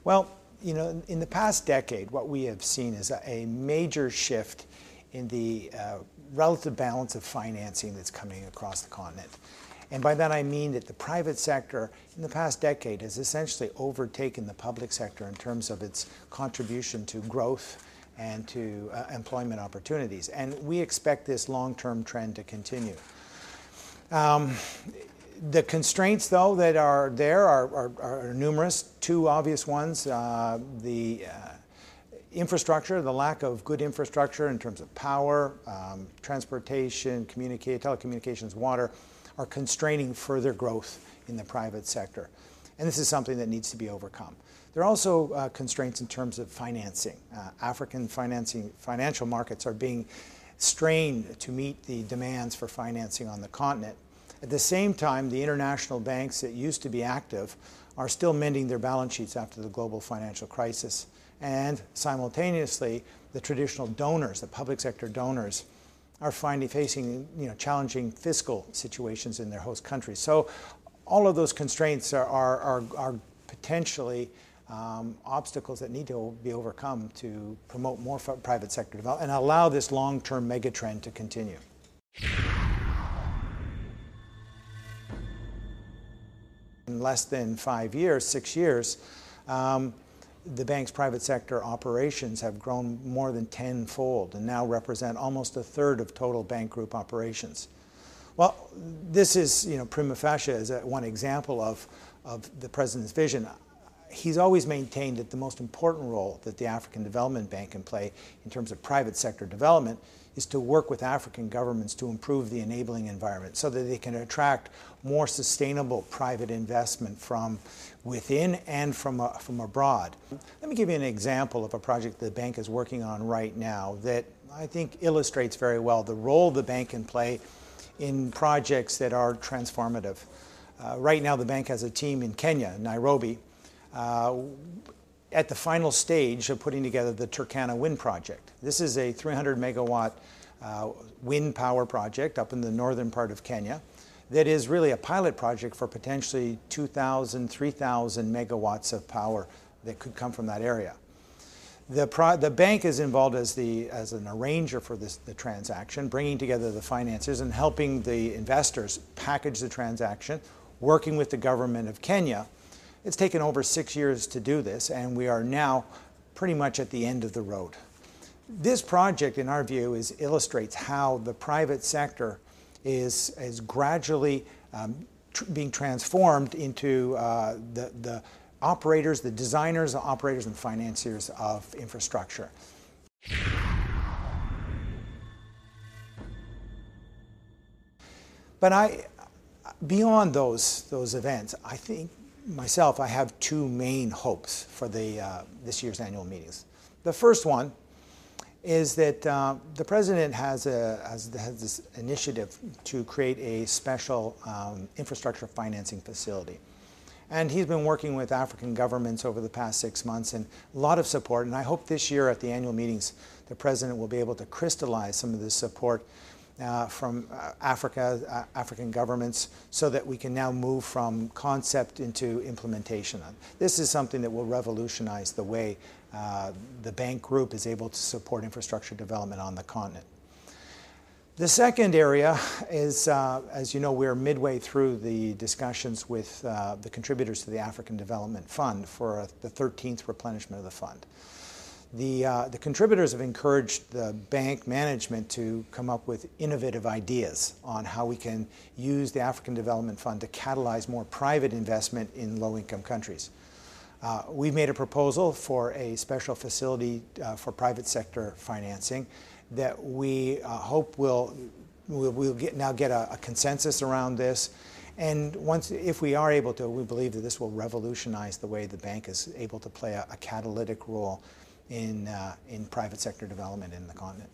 Well, in the past decade, what we have seen is a major shift in the relative balance of financing that's coming across the continent. And by that I mean that the private sector in the past decade has essentially overtaken the public sector in terms of its contribution to growth and to employment opportunities. And we expect this long-term trend to continue. The constraints, though, that are there are numerous. Two obvious ones. The infrastructure, the lack of good infrastructure in terms of power, transportation, telecommunications, water, are constraining further growth in the private sector. And this is something that needs to be overcome. There are also constraints in terms of financing. African financial markets are being strained to meet the demands for financing on the continent. At the same time, the international banks that used to be active are still mending their balance sheets after the global financial crisis. And simultaneously, the traditional donors, the public sector donors, are facing challenging fiscal situations in their host countries. So all of those constraints are potentially obstacles that need to be overcome to promote more private sector development and allow this long-term megatrend to continue. In less than 5 years, 6 years, the bank's private sector operations have grown more than tenfold and now represent almost a third of total bank group operations. Well, this is, prima facie as one example of the President's vision. He's always maintained that the most important role that the African Development Bank can play in terms of private sector development is to work with African governments to improve the enabling environment so that they can attract more sustainable private investment from within and from abroad. Let me give you an example of a project the bank is working on right now that I think illustrates very well the role the bank can play in projects that are transformative. Right now the bank has a team in Kenya, Nairobi, at the final stage of putting together the Turkana wind project. This is a 300 megawatt wind power project up in the northern part of Kenya that is really a pilot project for potentially 2,000, 3,000 megawatts of power that could come from that area. The bank is involved as an arranger for the transaction, bringing together the financiers and helping the investors package the transaction, working with the government of Kenya. It's taken over 6 years to do this, and we are now pretty much at the end of the road. This project, in our view, illustrates how the private sector is gradually being transformed into the operators, the designers, the operators, and financiers of infrastructure. But beyond those events, I think myself, I have two main hopes for this year's annual meetings. The first one is that the President has this initiative to create a special infrastructure financing facility. And he's been working with African governments over the past 6 months and a lot of support. And I hope this year at the annual meetings, the President will be able to crystallize some of this support from African governments so that we can now move from concept into implementation. This is something that will revolutionize the way the bank group is able to support infrastructure development on the continent. The second area is, as you know, we're midway through the discussions with the contributors to the African Development Fund for the 13th replenishment of the fund. The contributors have encouraged the bank management to come up with innovative ideas on how we can use the African Development Fund to catalyze more private investment in low-income countries. We've made a proposal for a special facility for private sector financing that we hope we'll now get a consensus around this. And if we are able to, we believe that this will revolutionize the way the bank is able to play a catalytic role in private sector development in the continent.